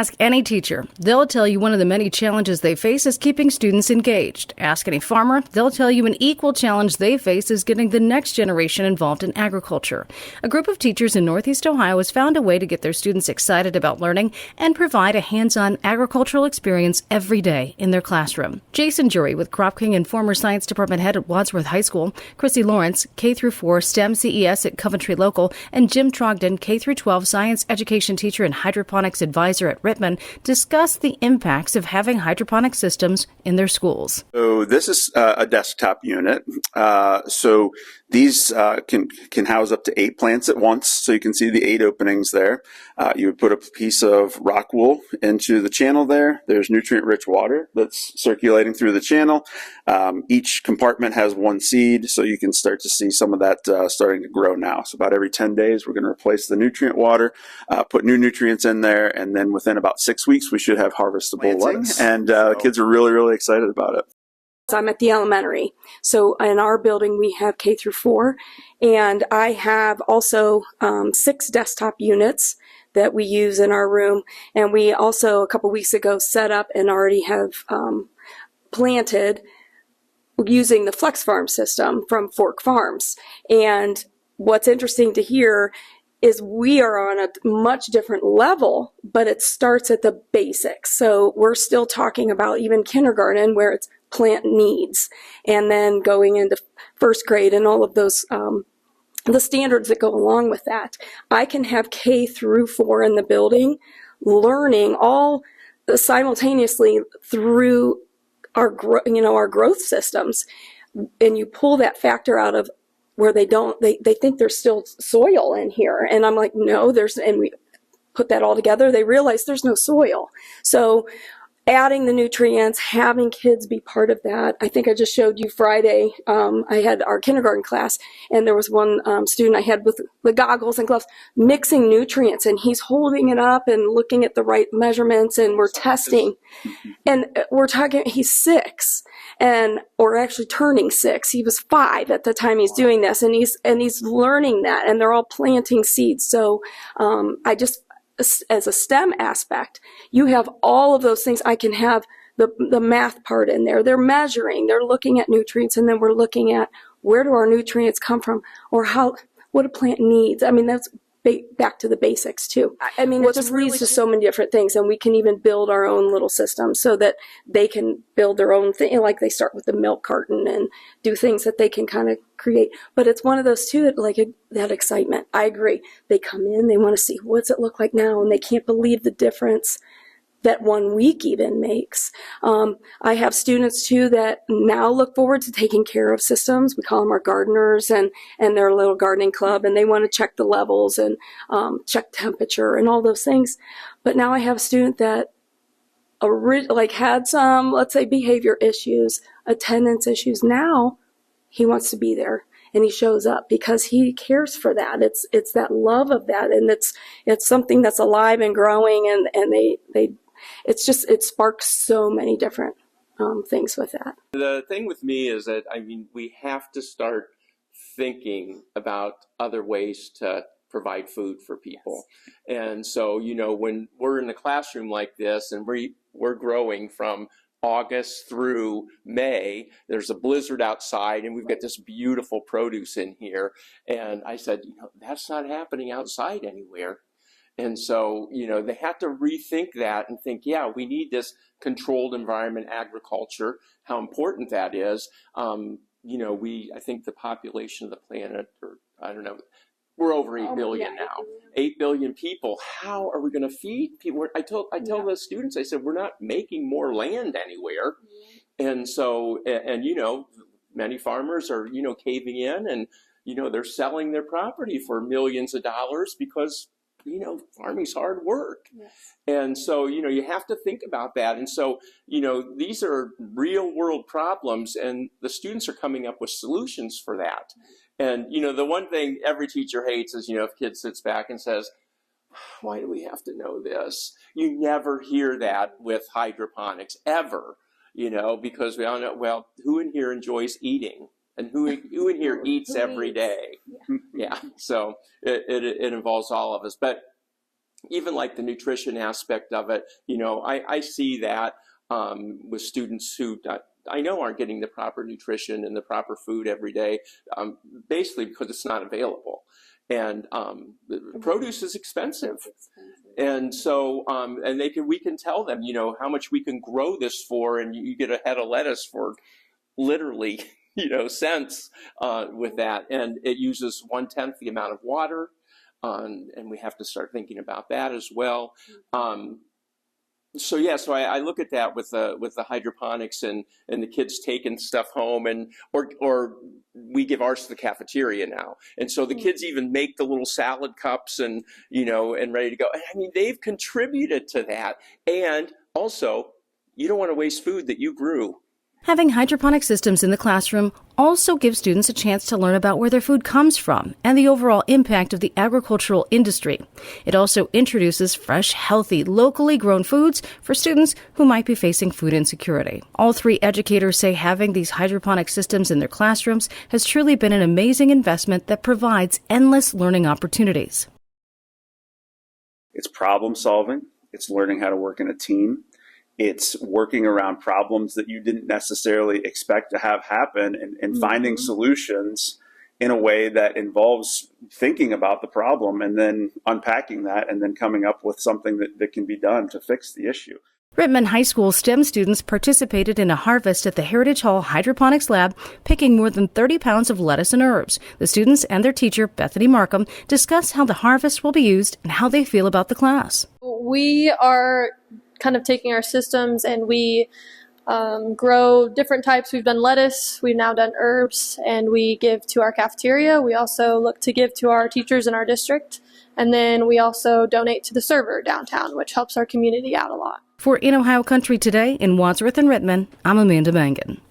Ask any teacher. They'll tell you one of the many challenges they face is keeping students engaged. Ask any farmer. They'll tell you an equal challenge they face is getting the next generation involved in agriculture. A group of teachers in Northeast Ohio has found a way to get their students excited about learning and provide a hands-on agricultural experience every day in their classroom. Jason Jurey with CropKing and former science department head at Wadsworth High School, Chrissy Lorence, K-4 STEM CES at Coventry Local, and Jim Trogdon, K-12 science education teacher and hydroponics advisor at Rittman, discuss the impacts of having hydroponic systems in their schools. So this is a desktop unit. So these can house up to 8 plants at once. So you can see the 8 openings there. You would put a piece of rock wool into the channel there. There's nutrient-rich water that's circulating through the channel. Each compartment has 1 seed, so you can start to see some of that starting to grow now. So about every 10 days, we're going to replace the nutrient water, put new nutrients in there, and then within about 6 weeks, we should have harvestable lettuce. And kids are really, really excited about it. I'm at the elementary. So in our building, we have K-4, and I have also 6 desktop units that we use in our room. And we also, a couple weeks ago, set up and already have planted using the Flex Farm system from Fork Farms. And what's interesting to hear is we are on a much different level, but it starts at the basics. So we're still talking about even kindergarten, where it's plant needs, and then going into first grade and all of those the standards that go along with that. I can have K-4 in the building learning all simultaneously through our growth systems, and you pull that factor out of where they think there's still soil in here, and I'm like, no, and we put that all together, they realize there's no soil. So adding the nutrients, having kids be part of that. I think I just showed you Friday, I had our kindergarten class, and there was one student I had with the goggles and gloves mixing nutrients, and he's holding it up and looking at the right measurements, and we're testing. And we're talking, he's 6, or actually turning 6. He was 5 at the time he's doing this, and he's learning that, and they're all planting seeds. So as a STEM aspect, you have all of those things. I can have the math part in there. They're measuring, they're looking at nutrients, and then we're looking at where do our nutrients come from, or what a plant needs. I mean, that's back to the basics too. I mean, it just leads to so many different things, and we can even build our own little system so that they can build their own thing. Like they start with the milk carton and do things that they can kind of create. But it's one of those too that excitement. I agree. They come in, they want to see what's it look like now, and they can't believe the difference that 1 week even makes. I have students too that now look forward to taking care of systems. We call them our gardeners, and their little gardening club, and they want to check the levels and check temperature and all those things. But now I have a student that had some, let's say, behavior issues, attendance issues. Now he wants to be there, and he shows up because he cares for that. It's that love of that, and it's something that's alive and growing, and it sparks so many different things with that. The thing with me is that, I mean, we have to start thinking about other ways to provide food for people. Yes. And so, when we're in the classroom like this, and we're growing from August through May, there's a blizzard outside, and we've got this beautiful produce in here. And I said, that's not happening outside anywhere. And so, they have to rethink that and think, yeah, we need this controlled environment agriculture, how important that is. I think the population of the planet, or I don't know, we're over 8 billion now. 8 billion people. How are we going to feed people? I tell the students, I said, we're not making more land anywhere. And so, many farmers are, caving in, and, they're selling their property for millions of dollars because farming's hard work. Yes. And so, you have to think about that. And so, these are real world problems, and the students are coming up with solutions for that. And, the one thing every teacher hates is, if a kid sits back and says, why do we have to know this? You never hear that with hydroponics, ever, because we all know, well, who in here enjoys eating? And who in here eats every day? Yeah. So it involves all of us. But even like the nutrition aspect of it, I see that with students who I know aren't getting the proper nutrition and the proper food every day, basically because it's not available. And the produce is expensive. And so, and we can tell them, how much we can grow this for, and you get a head of lettuce for literally, cents with that. And it uses 1/10 the amount of water. And we have to start thinking about that as well. So I look at that with the hydroponics and the kids taking stuff home, or we give ours to the cafeteria now, and so the kids even make the little salad cups and ready to go. I mean, they've contributed to that, and also you don't want to waste food that you grew. Having hydroponic systems in the classroom also gives students a chance to learn about where their food comes from and the overall impact of the agricultural industry. It also introduces fresh, healthy, locally grown foods for students who might be facing food insecurity. All three educators say having these hydroponic systems in their classrooms has truly been an amazing investment that provides endless learning opportunities. It's problem solving. It's learning how to work in a team. It's working around problems that you didn't necessarily expect to have happen and finding solutions in a way that involves thinking about the problem and then unpacking that and then coming up with something that can be done to fix the issue. Rittman High School STEM students participated in a harvest at the Heritage Hall Hydroponics Lab, picking more than 30 pounds of lettuce and herbs. The students and their teacher, Bethany Marcum, discuss how the harvest will be used and how they feel about the class. We are kind of taking our systems and we grow different types. We've done lettuce, we've now done herbs, and we give to our cafeteria. We also look to give to our teachers in our district, and then we also donate to the server downtown, which helps our community out a lot. For In Ohio Country Today in Wadsworth and Rittman, I'm Amanda Mangan.